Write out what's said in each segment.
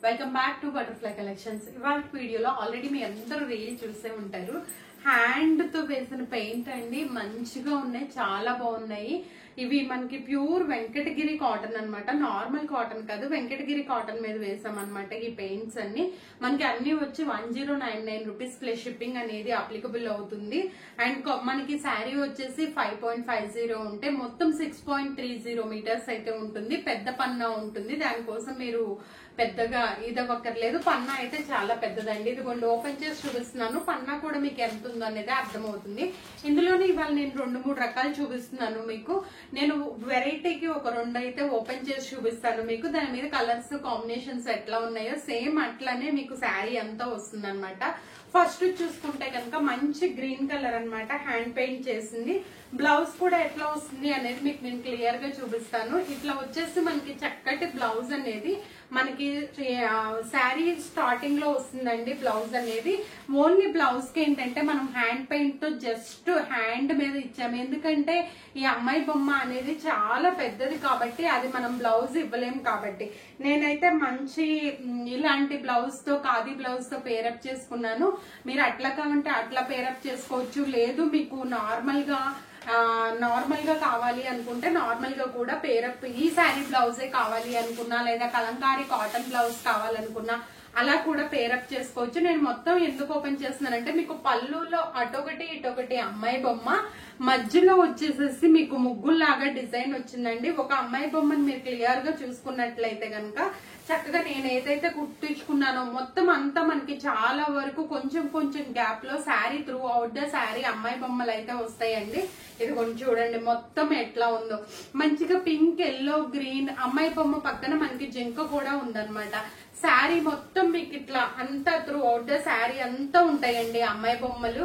Welcome back to butterfly collections. ఇవాళ వీడియోలో already మీ అందరూ రీల్ చూసే ఉంటారు. హ్యాండ్ తో వేసిన పెయింట్ అండి, మంచిగా ఉన్నాయి, చాలా బాగున్నాయి. ఇవి మనకి ప్యూర్ వెంకటగిరి కాటన్ అన్నమాట, నార్మల్ కాటన్ కాదు, వెంకటగిరి కాటన్ మీద వేసాం అనమాట. ఈ పెయింట్స్ అన్ని మనకి అన్ని వచ్చి 1099 రూపీస్ ప్లస్ షిప్పింగ్ అనేది అప్లికబుల్ అవుతుంది. అండ్ మనకి శారీ వచ్చేసి 5.50 ఉంటే మొత్తం 6.30 మీటర్స్ అయితే ఉంటుంది. పెద్ద పన్నా ఉంటుంది, దానికోసం మీరు పెద్దగా ఇదవక్కర్లేదు. పన్నా అయితే చాలా పెద్దదండి. ఇదిగోండి ఓపెన్ చేసి చూపిస్తున్నాను. పన్నా కూడా మీకు ఎంత ఉందో అనేది అర్థమవుతుంది. ఇందులోనే ఇవాళ నేను 2-3 రకాలు చూపిస్తున్నాను మీకు. నేను వెరైటీకి ఒక 2 అయితే ఓపెన్ చేసి చూపిస్తాను మీకు. దాని మీద కలర్స్ కాంబినేషన్స్ ఎట్లా ఉన్నాయో సేమ్ అట్లానే మీకు శారీ అంతా వస్తుంది అనమాట. ఫస్ట్ చూసుకుంటే కనుక మంచి గ్రీన్ కలర్ అన్నమాట, హ్యాండ్ పెయింట్ చేసింది. బ్లౌజ్ కూడా ఎట్లా వస్తుంది అనేది మీకు నేను క్లియర్ గా చూపిస్తాను. ఇట్లా వచ్చేసి మనకి చక్కటి బ్లౌజ్ అనేది మనకి శారీ స్టార్టింగ్ లో వస్తుందండి. బ్లౌజ్ అనేది ఓన్లీ బ్లౌజ్ కి ఏంటంటే మనం హ్యాండ్ పెయింట్ తో జస్ట్ హ్యాండ్ మీద ఇచ్చాము. ఎందుకంటే ఈ అమ్మాయి బొమ్మ అనేది చాలా పెద్దది కాబట్టి అది మనం బ్లౌజ్ ఇవ్వలేము. కాబట్టి నేనైతే మంచి ఇలాంటి బ్లౌజ్ తో, ఖాదీ బ్లౌజ్ తో పేరప్ చేసుకున్నాను. మీరు అట్లా కావాలంటే అట్లా పేరప్ చేసుకోవచ్చు. లేదు మీకు నార్మల్ గా కావాలి అనుకుంటే నార్మల్ గా కూడా పేరప్ ఈ శారీ బ్లౌజే కావాలి అనుకున్నా, లేదా కలంకారీ కాటన్ బ్లౌజ్ కావాలనుకున్నా అలా కూడా పేరప్ చేసుకోవచ్చు. నేను మొత్తం ఎందుకు ఓపెన్ చేస్తున్నానంటే మీకు పళ్ళులో అటొకటి ఇటొకటి అమ్మాయి బొమ్మ, మధ్యలో వచ్చేసేసి మీకు ముగ్గుల్లాగా డిజైన్ వచ్చిందండి. ఒక అమ్మాయి బొమ్మని మీరు క్లియర్ గా చూసుకున్నట్లయితే కనుక చక్కగా నేను ఏదైతే కుట్టించుకున్నానో మొత్తం అంతా మనకి చాలా వరకు కొంచెం గ్యాప్ లో sari through out the sari అమ్మాయి బొమ్మలు అయితే వస్తాయండి. ఇది కొంచెం చూడండి మొత్తం ఎట్లా ఉందో, మంచిగా పింక్, ఎల్లో, గ్రీన్ అమ్మాయి బొమ్మ పక్కన మనకి జింక కూడా ఉందన్నమాట. శారీ మొత్తం మీకు ఇట్లా అంతా త్రూ అవుట్ ద శారీ అంతా ఉంటాయండి అమ్మాయి బొమ్మలు.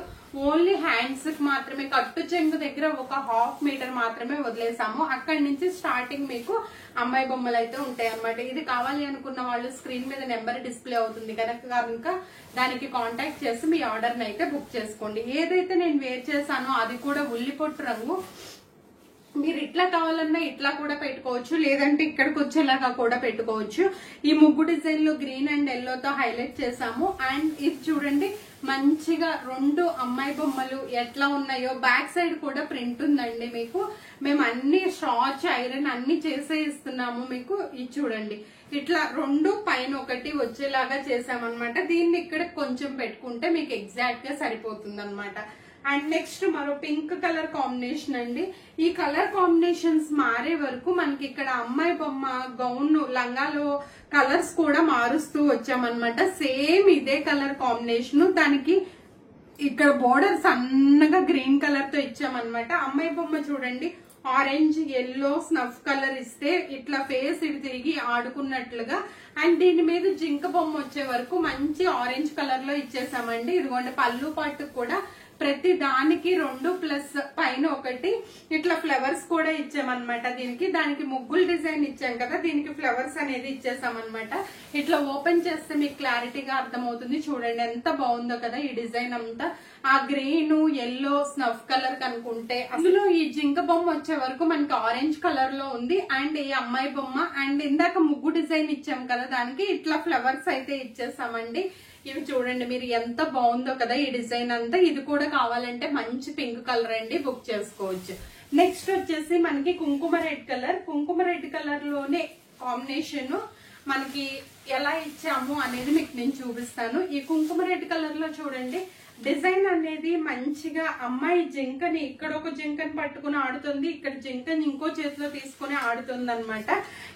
ఓన్లీ హ్యాండ్స్ కి మాత్రమే కట్టు చెంగు దగ్గర ఒక 1/2 మీటర్ మాత్రమే వదిలేసాము. అక్కడి నుంచి స్టార్టింగ్ మీకు అమ్మాయి బొమ్మలు అయితే ఉంటాయి అన్నమాట. ఇది కావాలి అనుకున్న వాళ్ళు స్క్రీన్ మీద నెంబర్ డిస్ప్లే అవుతుంది కనుక దానికి కాంటాక్ట్ చేసి మీ ఆర్డర్ ని అయితే బుక్ చేసుకోండి. ఏదైతే నేను వేర్ చేశానో అది కూడా ఉల్లిపొట్టు రంగు. మీరు ఇట్లా కావాలన్నా ఇట్లా కూడా పెట్టుకోవచ్చు, లేదంటే ఇక్కడికి వచ్చేలాగా కూడా పెట్టుకోవచ్చు. ఈ ముగ్గు డిజైన్ లో గ్రీన్ అండ్ ఎల్లోతో హైలైట్ చేసాము. అండ్ ఇది చూడండి మంచిగా 2 అమ్మాయి బొమ్మలు ఎట్లా ఉన్నాయో, బ్యాక్ సైడ్ కూడా ప్రింట్ ఉందండి మీకు. మేము అన్ని స్టాచ్ ఐరన్ అన్ని చేసే ఇస్తున్నాము మీకు. ఇది చూడండి ఇట్లా 2 పైన 1 వచ్చేలాగా చేసామన్నమాట. దీన్ని ఇక్కడ కొంచెం పెట్టుకుంటే మీకు ఎగ్జాక్ట్ గా సరిపోతుంది అనమాట. అండ్ నెక్స్ట్ మరో పింక్ కలర్ కాంబినేషన్ అండి. ఈ కలర్ కాంబినేషన్స్ మారే వరకు మనకి ఇక్కడ అమ్మాయి బొమ్మ, గౌన్, లంగాలో కలర్స్ కూడా మారుస్తూ వచ్చామన్నమాట. సేమ్ ఇదే కలర్ కాంబినేషన్, దానికి ఇక్కడ బోర్డర్ సన్నగా గ్రీన్ కలర్ తో ఇచ్చామన్నమాట. అమ్మాయి బొమ్మ చూడండి ఆరెంజ్, ఎల్లో, స్నఫ్ కలర్ ఇస్తే ఇట్లా ఫేస్ ఇవి తిరిగి ఆడుకున్నట్లుగా. అండ్ దీని మీద జింక బొమ్మ వచ్చే వరకు మంచి ఆరెంజ్ కలర్ లో ఇచ్చేసామండి. ఇదిగోండి పళ్ళు పాటు కూడా ప్రతి దానికి 2 ప్లస్ పైన 1 ఇట్లా ఫ్లవర్స్ కూడా ఇచ్చామన్నమాట. దానికి ముగ్గులు డిజైన్ ఇచ్చాం కదా, దీనికి ఫ్లవర్స్ అనేది ఇచ్చేసామన్నమాట. ఇట్లా ఓపెన్ చేస్తే మీకు క్లారిటీగా అర్థమవుతుంది. చూడండి ఎంత బాగుందో కదా ఈ డిజైన్ అంతా. ఆ గ్రీన్, ఎల్లో, స్నఫ్ కలర్ కనుకుంటే అందులో ఈ జింక బొమ్మ వచ్చే వరకు మనకి ఆరెంజ్ కలర్ లో ఉంది. అండ్ ఈ అమ్మాయి బొమ్మ అండ్ ఇందాక ముగ్గు డిజైన్ ఇచ్చాం కదా, దానికి ఇట్లా ఫ్లవర్స్ అయితే ఇచ్చేసామండి. ఇవి చూడండి మీరు ఎంత బాగుందో కదా ఈ డిజైన్ అంతా. ఇది కూడా కావాలంటే మంచి పింక్ కలర్ అండి, బుక్ చేసుకోవచ్చు. నెక్స్ట్ వచ్చేసి మనకి కుంకుమ రెడ్ కలర్ లోనే కాంబినేషన్ మనకి ఎలా ఇచ్చాము అనేది మీకు నేను చూపిస్తాను. ఈ కుంకుమ రెడ్ కలర్ లో చూడండి డిజైన్ అనేది మంచిగా అమ్మాయి జింకని ఇక్కడ ఒక జింకని పట్టుకుని ఆడుతుంది, ఇక్కడ జింకని ఇంకో చేతిలో తీసుకుని ఆడుతుంది అనమాట.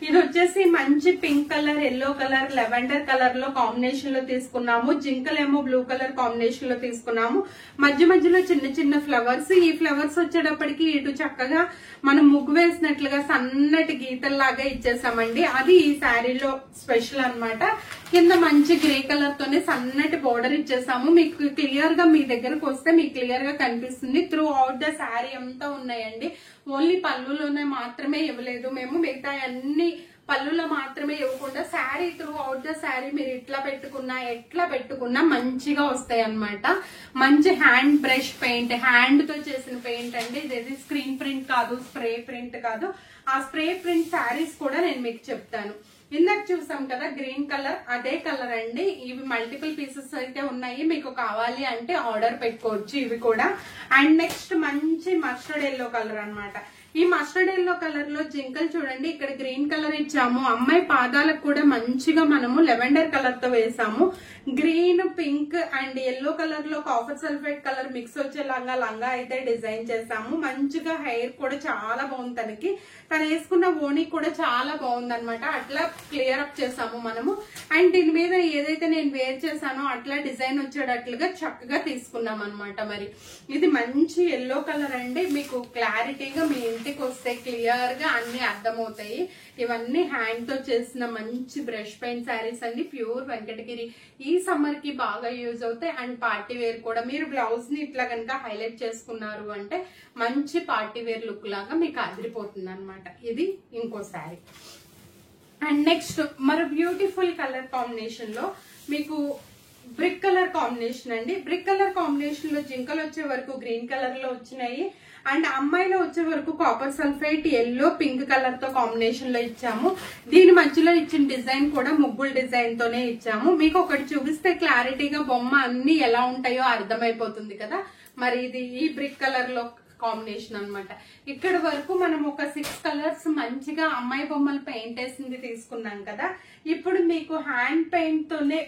ఇది వచ్చేసి మంచి pink colour, yellow colour, lavender colour లో కాంబినేషన్ లో తీసుకున్నాము. జింకలేమో బ్లూ కలర్ కాంబినేషన్ లో తీసుకున్నాము. మధ్యలో చిన్న ఫ్లవర్స్. ఈ ఫ్లవర్స్ వచ్చేటప్పటికి ఇటు చక్కగా మనం ముగ్గు వేసినట్లుగా సన్నటి గీతల్లాగా ఇచ్చేసామండి. అది ఈ శారీలో స్పెషల్ అన్నమాట. కింద మంచి గ్రే కలర్ తోనే సన్నటి బోర్డర్ ఇచ్చేసాము. మీకు క్లియర్ గా మీ దగ్గరకు వస్తే మీకు క్లియర్ గా కనిపిస్తుంది. త్రూ అవుట్ ద శారీ అంతా ఉన్నాయండి. ఓన్లీ పళ్ళులోనే మాత్రమే ఇవ్వలేదు మేము, మిగతా అన్ని పళ్ళులో మాత్రమే ఇవ్వకుండా sari through out the sari మీరు ఎట్లా పెట్టుకున్నా మంచిగా వస్తాయి అన్నమాట. మంచి హ్యాండ్ బ్రష్ పెయింట్, హ్యాండ్ తో చేసిన పెయింట్ అండి. ఇది స్క్రీన్ ప్రింట్ కాదు, స్ప్రే ప్రింట్ కాదు. ఆ స్ప్రే ప్రింట్ శారీస్ కూడా నేను మీకు చెప్తాను. ఇందాక చూసాం కదా గ్రీన్ కలర్, అదే కలర్ అండి. ఇవి మల్టిపుల్ పీసెస్ అయితే ఉన్నాయి, మీకు కావాలి అంటే ఆర్డర్ పెట్టుకోవచ్చు ఇవి కూడా. అండ్ నెక్స్ట్ మంచి మస్టర్డ్ ఎల్లో కలర్ అన్నమాట. ఈ మస్టర్డ్ ఎల్లో కలర్ లో జింకలు చూడండి, ఇక్కడ గ్రీన్ కలర్ ఇచ్చాము. అమ్మాయి పాదాలకు కూడా మంచిగా మనము లెవెండర్ కలర్ తో వేసాము. Green, pink and yellow colour లో కాపర్ సల్ఫేట్ కలర్ మిక్స్ వచ్చేలాగా లంగా అయితే డిజైన్ చేసాము. మంచిగా హెయిర్ కూడా చాలా బాగుంది తనకి. తను వేసుకున్న ఓణి కూడా చాలా బాగుంది అనమాట. అట్లా క్లియర్ అప్ చేసాము మనము. అండ్ దీని మీద ఏదైతే నేను వేర్ చేశానో అట్లా డిజైన్ వచ్చేటట్లుగా చక్కగా తీసుకున్నాం అనమాట. మరి ఇది మంచి ఎల్లో కలర్ అండి. మీకు క్లారిటీగా మీ ఇంటికి వస్తే క్లియర్ గా అన్ని అర్థమవుతాయి. ఇవన్నీ హ్యాండ్ తో చేసిన మంచి బ్రష్ పెయింట్ శారీస్ అండి, ప్యూర్ వెంకటగిరి. ఈ సమ్మర్ కి బాగా యూజ్ అవుతాయి. అండ్ పార్టీ వేర్ కూడా. మీరు బ్లౌజ్ ని ఇట్లా కనుక హైలైట్ చేసుకున్నారు అంటే మంచి పార్టీ వేర్ లుక్ లాగా మీకు అదిరిపోతుంది అనమాట. ఇది ఇంకో శారీ. అండ్ నెక్స్ట్ మరో బ్యూటిఫుల్ కలర్ కాంబినేషన్ లో మీకు బ్రిక్ కలర్ కాంబినేషన్ అండి. బ్రిక్ కలర్ కాంబినేషన్ లో జింకలు వచ్చే వరకు గ్రీన్ కలర్ లో వచ్చినాయి. అండ్ అమ్మాయిలో వచ్చే వరకు copper sulphate yellow pink colour తో కాంబినేషన్ లో ఇచ్చాము. దీని మధ్యలో ఇచ్చిన డిజైన్ కూడా ముగ్గుల డిజైన్ తోనే ఇచ్చాము. మీకు ఒకటి చూపిస్తే క్లారిటీగా బొమ్మ అన్ని ఎలా ఉంటాయో అర్థమైపోతుంది కదా. మరి ఇది ఈ బ్రిక్ కలర్ లో కాంబినేషన్ అన్నమాట. ఇక్కడ వరకు మనం ఒక 6 కలర్స్ మంచిగా అమ్మాయి బొమ్మలు పెయింట్ వేసింది తీసుకున్నాం కదా. ఇప్పుడు మీకు హ్యాండ్ పెయింట్ తోనే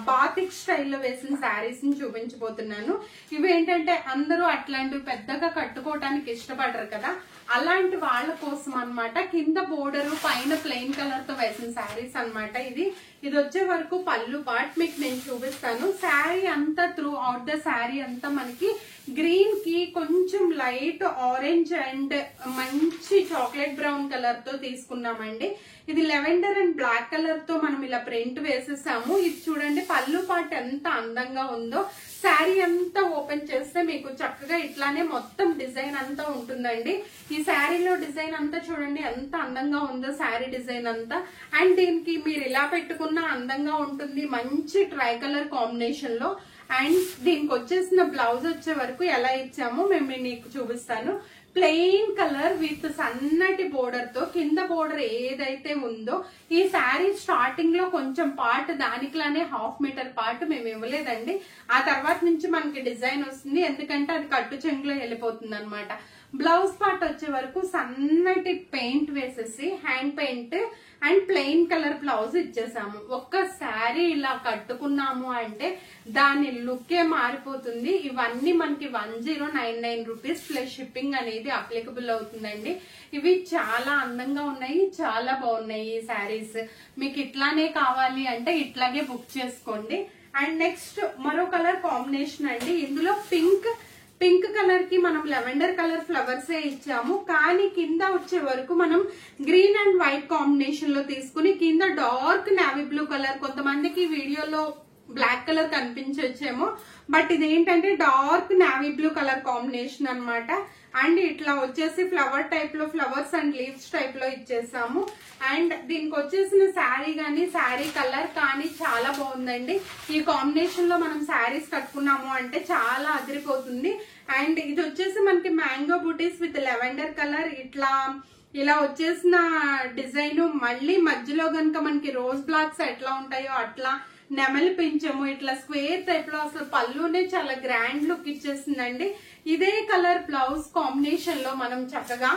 బాతిక్ స్టైల్లో వేసిన శారీస్ ని చూపించబోతున్నాను. ఇవి ఏంటంటే అందరూ అట్లాంటివి పెద్దగా కట్టుకోవడానికి ఇష్టపడరు కదా, అలాంటి వాళ్ళ కోసం అన్నమాట. కింద బోర్డర్ పైన ప్లెయిన్ కలర్ తో వేసిన శారీస్ అన్నమాట. ఇది వచ్చే వరకు పళ్ళు పార్ట్ మీకు నేను చూపిస్తాను. శారీ అంతా త్రూ అవుట్ ద శారీ అంతా మనకి గ్రీన్ కి కొంచెం లైట్ ఆరెంజ్ అండ్ మంచి చాక్లెట్ బ్రౌన్ కలర్ తో తీసుకున్నామండి. ఇది లెవెండర్ అండ్ బ్లాక్ కలర్ తో మనం ఇలా ప్రింట్ వేసేసాము. ఇది చూడండి పళ్ళు పార్ట్ ఎంత అందంగా ఉందో. శారీ అంతా ఓపెన్ చేస్తే మీకు చక్కగా ఇట్లానే మొత్తం డిజైన్ అంతా ఉంటుందండి. ఈ శారీలో డిజైన్ అంతా చూడండి ఎంత అందంగా ఉందో శారీ డిజైన్ అంతా. అండ్ దీనికి మీరు ఇలా పెట్టుకున్నా అందంగా ఉంటుంది, మంచి ట్రై కలర్ కాంబినేషన్ లో. అండ్ దీనికి వచ్చేసిన బ్లౌజ్ వచ్చే వరకు ఎలా ఇచ్చామో మేము నీకు చూపిస్తాను. ప్లెయిన్ కలర్ విత్ సన్నటి బోర్డర్ తో కింద బోర్డర్ ఏదైతే ఉందో ఈ శారీ స్టార్టింగ్ లో కొంచెం పార్ట్ దానికిలానే 1/2 మీటర్ పార్ట్ మేము ఇవ్వలేదండి. ఆ తర్వాత నుంచి మనకి డిజైన్ వస్తుంది, ఎందుకంటే అది కట్టు చెంగులో వెళ్ళిపోతుంది అనమాట. బ్లౌజ్ పార్ట్ వచ్చే వరకు సన్నటి పెయింట్ వేసేసి hand paint and plain colour blouse ఇచ్చేసాము. ఒక్క శారీ ఇలా కట్టుకున్నాము అంటే దాని లుక్కే మారిపోతుంది. ఇవన్నీ మనకి 1099 రూపీస్ ప్లస్ షిప్పింగ్ అనేది అప్లికబుల్ అవుతుందండి. ఇవి చాలా అందంగా ఉన్నాయి, చాలా బాగున్నాయి ఈ శారీస్. మీకు ఇట్లానే కావాలి అంటే ఇట్లాగే బుక్ చేసుకోండి. అండ్ నెక్స్ట్ మరో కలర్ కాంబినేషన్ అండి. ఇందులో పింక్ కలర్ కి మనం లెవెండర్ కలర్ ఫ్లవర్స్ ఇచ్చాము, కానీ కింద వచ్చే వరకు మనం గ్రీన్ అండ్ వైట్ కాంబినేషన్ లో తీసుకుని కింద డార్క్ నేవీ బ్లూ కలర్, కొంతమందికి వీడియోలో బ్లాక్ కలర్ కనిపించొచ్చేమో, బట్ ఇది ఏంటంటే dark navy blue colour combination అన్నమాట. అండ్ ఇట్లా వచ్చేసి ఫ్లవర్ టైప్ లో ఫ్లవర్స్ అండ్ లీవ్స్ టైప్ లో ఇచ్చేసాము. అండ్ దీనికి వచ్చేసిన శారీ కానీ శారీ కలర్ కానీ చాలా బాగుందండి. ఈ కాంబినేషన్ లో మనం శారీస్ కట్టుకున్నాము అంటే చాలా అదిరిపోతుంది. అండ్ ఇది వచ్చేసి మనకి మ్యాంగో బూటీస్ విత్ లెవెండర్ కలర్ ఇలా వచ్చేసిన డిజైన్. మళ్ళీ మధ్యలో గనుక మనకి రోజ్ బ్లాక్స్ ఎట్లా ఉంటాయో అట్లా నెమలి పించము ఇట్లా స్క్వేర్ టైప్ లో అసలు పళ్ళునే చాలా గ్రాండ్ లుక్ ఇచ్చేసిందండి. ఇదే కలర్ బ్లౌజ్ కాంబినేషన్ లో మనం చక్కగా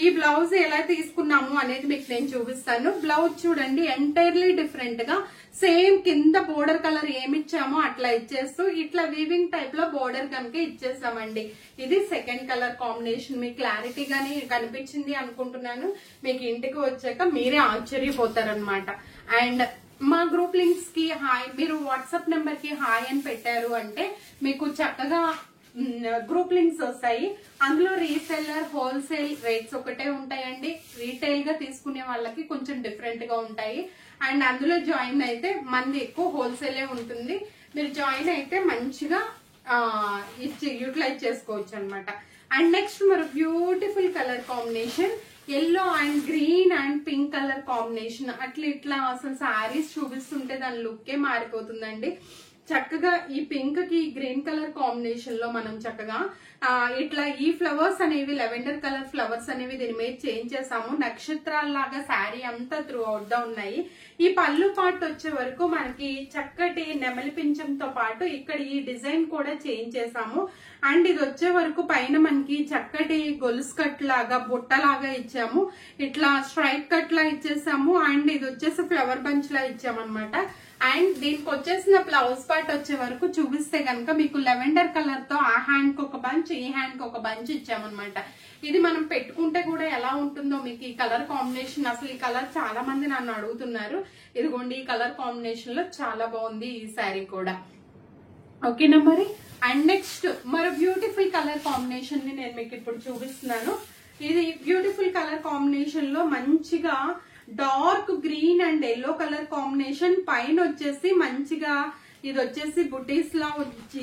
ఈ బ్లౌజ్ ఎలా తీసుకున్నాము అనేది మీకు నేను చూపిస్తాను. బ్లౌజ్ చూడండి ఎంటైర్లీ డిఫరెంట్ గా సేమ్ కింద బోర్డర్ కలర్ ఏమిచ్చామో అట్లా ఇచ్చేస్తూ ఇట్లా వీవింగ్ టైప్ లో బోర్డర్ కనుక ఇచ్చేసామండి. ఇది సెకండ్ కలర్ కాంబినేషన్. మీకు క్లారిటీగానే కనిపించింది అనుకుంటున్నాను. మీకు ఇంటికి వచ్చాక మీరే ఆశ్చర్యపోతారనమాట. అండ్ మా గ్రూప్ లింక్స్ కి హాయ్, మీరు వాట్సాప్ నెంబర్ కి హాయ్ అని పెట్టారు అంటే మీకు చక్కగా గ్రూప్ లింక్స్ వస్తాయి. అందులో రీసెల్లర్ హోల్సేల్ రేట్స్ ఒకటే ఉంటాయండి. రీటైల్ గా తీసుకునే వాళ్ళకి కొంచెం డిఫరెంట్ గా ఉంటాయి. అండ్ అందులో జాయిన్ అయితే మంది ఎక్కువ హోల్సేలే ఉంటుంది. మీరు జాయిన్ అయితే మంచిగా యూటిలైజ్ చేసుకోవచ్చు అనమాట. అండ్ నెక్స్ట్ మరి beautiful colour combination yellow and green and pink colour combination. ఇట్లా అసలు శారీస్ చూపిస్తుంటే దాని లుక్కే మారిపోతుందండి. చక్కగా ఈ పింక్ కి గ్రీన్ కలర్ కాంబినేషన్ లో మనం చక్కగా ఇట్లా ఈ ఫ్లవర్స్ అనేవి లెవెండర్ కలర్ ఫ్లవర్స్ అనేవి దీని మీద చేంజ్ చేసాము. నక్షత్రాల్లాగా శారీ అంతా త్రూ అవుట్ గా ఉన్నాయి. ఈ పళ్ళు పార్ట్ వచ్చే వరకు మనకి చక్కటి నెమలి పింఛంతో పాటు ఇక్కడ ఈ డిజైన్ కూడా చేంజ్ చేసాము. అండ్ ఇది వచ్చే వరకు పైన మనకి చక్కటి గొలుసు కట్ లాగా బుట్టలాగా ఇచ్చాము. ఇట్లా స్ట్రైట్ కట్ లా ఇచ్చేసాము. అండ్ ఇది వచ్చేసి ఫ్లవర్ బంచ్ లా ఇచ్చామన్నమాట. అండ్ దీనికి వచ్చేసిన బ్లౌజ్ పార్ట్ వచ్చే వరకు చూపిస్తే కనుక మీకు లెవెండర్ కలర్ తో ఆ హ్యాండ్ కి ఒక బంచ్, ఈ హ్యాండ్ కి ఒక బంచ్ ఇచ్చామన్నమాట. ఇది మనం పెట్టుకుంటే కూడా ఎలా ఉంటుందో మీకు ఈ కలర్ కాంబినేషన్, అసలు ఈ కలర్ చాలా మంది నన్ను అడుగుతున్నారు. ఇదిగోండి ఈ కలర్ కాంబినేషన్ లో చాలా బాగుంది ఈ శారీ కూడా. ఓకేనా మరి. అండ్ నెక్స్ట్ మరో బ్యూటిఫుల్ కలర్ కాంబినేషన్ ని నేను మీకు ఇప్పుడు చూపిస్తున్నాను. ఇది బ్యూటిఫుల్ కలర్ కాంబినేషన్ లో మంచిగా dark green and yellow colour combination, పైన వచ్చేసి మంచిగా ఇది వచ్చేసి బుటీస్ లా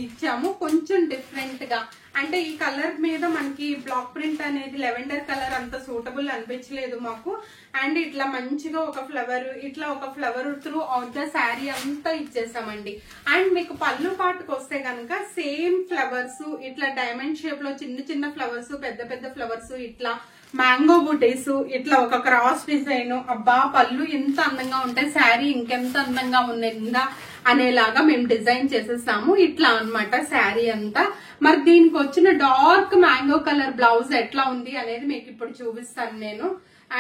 ఇచ్చాము. కొంచెం డిఫరెంట్ గా, అంటే ఈ కలర్ మీద మనకి బ్లాక్ ప్రింట్ అనేది లెవెండర్ కలర్ అంత సూటబుల్ అనిపించలేదు మాకు. అండ్ ఇట్లా మంచిగా ఒక ఫ్లవర్, ఇట్లా ఒక flower through out the sari అంతా ఇచ్చేసామండి. అండ్ మీకు పళ్ళు పాటుకు వస్తే కనుక సేమ్ ఫ్లవర్స్ ఇట్లా డైమండ్ షేప్ లో చిన్న చిన్న ఫ్లవర్స్, పెద్ద పెద్ద ఫ్లవర్స్, ఇట్లా మ్యాంగో బుటీస్, ఇట్లా ఒక క్రాస్ డిజైన్. అబ్బా పళ్ళు ఎంత అందంగా ఉంటాయి, శారీ ఇంకెంత అందంగా ఉందా అనేలాగా మేము డిజైన్ చేసేసాము. ఇట్లా అన్నమాట శారీ అంతా. మరి దీనికి వచ్చిన డార్క్ మ్యాంగో కలర్ బ్లౌజ్ ఎట్లా ఉంది అనేది మీకు ఇప్పుడు చూపిస్తాను నేను.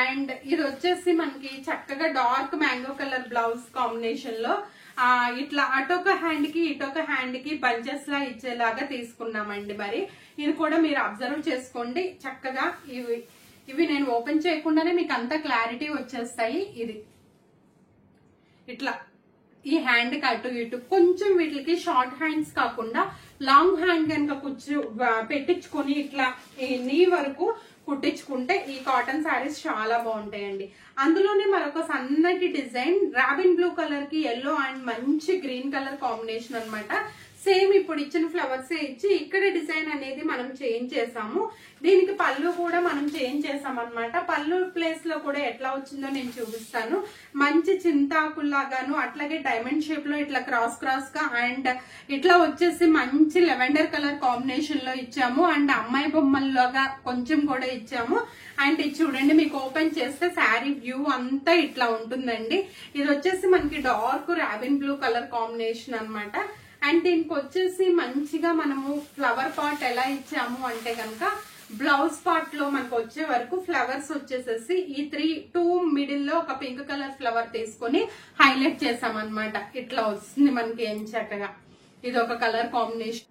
అండ్ ఇది వచ్చేసి మనకి చక్కగా dark mango colour blouse combination లో ఇట్లా అటొక హ్యాండ్ కి ఇటొక హ్యాండ్ కి బంచెస్ లా ఇచ్చేలాగా తీసుకున్నామండి. మరి ఇది కూడా మీరు అబ్జర్వ్ చేసుకోండి చక్కగా. ఇవి నేను ఓపెన్ చేయకుండానే మీకు అంతా క్లారిటీ వచ్చేస్తాయి. ఇది ఇట్లా ఈ హ్యాండ్ కి అటు ఇటు కొంచెం వీటికి షార్ట్ హ్యాండ్స్ కాకుండా లాంగ్ హ్యాండ్ కనుక పెట్టించుకొని ఇట్లా నీ వరకు కుట్టించుకుంటే ఈ కాటన్ శారీస్ చాలా బాగుంటాయండి. అందులోనే మరొక సన్నటి డిజైన్ రాబిన్ బ్లూ కలర్ కి ఎల్లో అండ్ మంచి గ్రీన్ కలర్ కాంబినేషన్ అన్నమాట. సేమ్ ఇప్పుడు ఇచ్చిన ఫ్లవర్స్ ఇచ్చి ఇక్కడ డిజైన్ అనేది మనం చేంజ్ చేసాము. దీనికి పళ్ళు కూడా మనం చేంజ్ చేసాం అనమాట. పళ్ళు ప్లేస్ లో కూడా ఎట్లా వచ్చిందో నేను చూపిస్తాను. మంచి చింతాకుల్లాగాను, అట్లాగే డైమండ్ షేప్ లో ఇట్లా క్రాస్ క్రాస్ గా, అండ్ ఇట్లా వచ్చేసి మంచి లెవెండర్ కలర్ కాంబినేషన్ లో ఇచ్చాము. అండ్ అమ్మాయి బొమ్మల్లోగా కొంచెం కూడా ఇచ్చాము. అండ్ ఇది చూడండి, మీకు ఓపెన్ చేస్తే శారీ వ్యూ అంతా ఇట్లా ఉంటుందండి. ఇది వచ్చేసి మనకి dark robin blue colour combination అన్నమాట. అండ్ దీనికి వచ్చేసి మంచిగా మనము ఫ్లవర్ పార్ట్ ఎలా ఇచ్చాము అంటే కనుక బ్లౌజ్ పార్ట్ లో మనకు వచ్చే వరకు ఫ్లవర్స్ వచ్చేసేసి ఈ 2 మిడిల్ లో ఒక పింక్ కలర్ ఫ్లవర్ తీసుకొని హైలైట్ చేసామన్నమాట. ఇట్లా వస్తుంది మనకి ఏం చక్కగా. ఇది ఒక కలర్ కాంబినేషన్.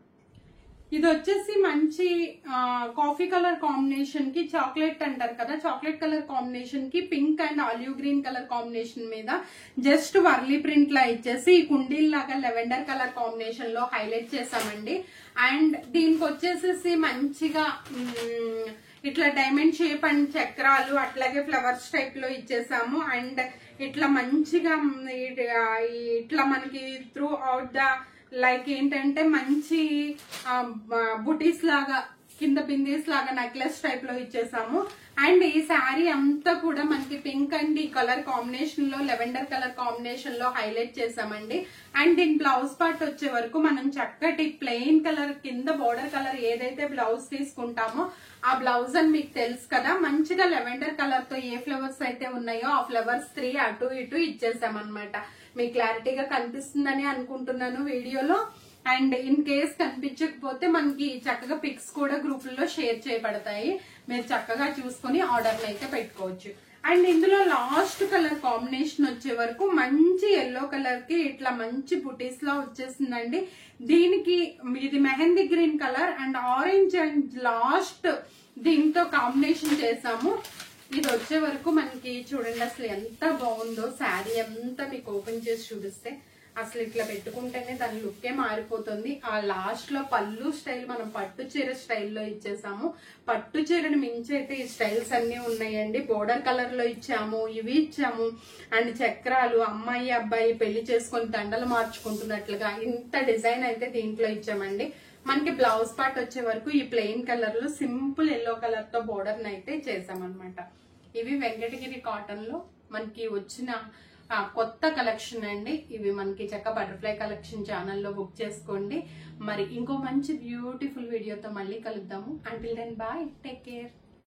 ఇది వచ్చేసి మంచి కాఫీ కలర్ కాంబినేషన్ కి చాక్లెట్ అంటారు కదా, చాక్లెట్ కలర్ కాంబినేషన్ కి pink and olive green colour combination మీద జస్ట్ వర్లీ ప్రింట్ లా ఇచ్చేసి ఈ కుండీల్ లాగా లెవెండర్ కలర్ కాంబినేషన్ లో హైలైట్ చేసామండి. అండ్ దీనికి వచ్చేసేసి మంచిగా ఇట్లా డైమండ్ షేప్ అండ్ చక్రాలు అట్లాగే ఫ్లవర్స్ టైప్ లో ఇచ్చేసాము. అండ్ ఇట్లా మంచిగా ఇట్లా మనకి త్రూ అవుట్ ద లైక్ ఏంటంటే మంచి బుటీస్ లాగా కింద బిందీస్ లాగా నెక్లెస్ టైప్ లో ఇచ్చేసాము. అండ్ ఈ శారీ అంతా కూడా మనకి పింక్ అండ్ ఈ కలర్ కాంబినేషన్ లో లెవెండర్ కలర్ కాంబినేషన్ లో హైలైట్ చేసామండి. అండ్ దీని బ్లౌజ్ పార్ట్ వచ్చే వరకు మనం చక్కటి ప్లెయిన్ కలర్ కింద బోర్డర్ కలర్ ఏదైతే బ్లౌజ్ తీసుకుంటామో ఆ బ్లౌజ్ అని మీకు తెలుసు కదా, మంచిగా లెవెండర్ కలర్ తో ఏ ఫ్లవర్స్ అయితే ఉన్నాయో ఆ ఫ్లవర్స్ 3 అటు ఇటు ఇచ్చేసామన్నమాట. మీకు క్లారిటీగా కనిపిస్తుందని అనుకుంటున్నాను వీడియోలో. అండ్ ఇన్ కేస్ కనిపించకపోతే మనకి చక్కగా పిక్స్ కూడా గ్రూపుల్లో షేర్ చేయబడతాయి. మీరు చక్కగా చూసుకుని ఆర్డర్లు అయితే పెట్టుకోవచ్చు. అండ్ ఇందులో లాస్ట్ కలర్ కాంబినేషన్ వచ్చే వరకు మంచి ఎల్లో కలర్ కి ఇట్లా మంచి బుటీస్ లా వచ్చేసిందండి. దీనికి ఇది mehndi green colour and orange and last దీంతో కాంబినేషన్ చేసాము. ఇది వచ్చే వరకు మనకి చూడండి అసలు ఎంత బాగుందో శారీ అంతా. మీకు ఓపెన్ చేసి చూపిస్తే అసలు ఇట్లా పెట్టుకుంటేనే దాని లుక్కే మారిపోతుంది. ఆ లాస్ట్ లో పళ్ళు స్టైల్ మనం పట్టు చీర స్టైల్లో ఇచ్చేసాము. పట్టు చీరని మించి అయితే ఈ స్టైల్స్ అన్ని ఉన్నాయండి. బోర్డర్ కలర్ లో ఇచ్చాము, ఇవి ఇచ్చాము. అండ్ చక్రాలు, అమ్మాయి అబ్బాయి పెళ్లి చేసుకొని దండలు మార్చుకుంటున్నట్లుగా ఇంత డిజైన్ అయితే దీంట్లో ఇచ్చామండి. మనకి బ్లౌజ్ పార్ట్ వచ్చే వరకు ఈ ప్లెయిన్ కలర్ లో సింపుల్ ఎల్లో కలర్ తో బోర్డర్ అయితే చేసామన్నమాట. ఇవి వెంకటగిరి కాటన్ లో మనకి వచ్చిన కొత్త కలెక్షన్ అండి. ఇవి మనకి చక్క బటర్ఫ్లై కలెక్షన్ ఛానల్లో బుక్ చేసుకోండి. మరి ఇంకో మంచి బ్యూటిఫుల్ వీడియోతో మళ్ళీ కలుద్దాము. Until then bye, take care.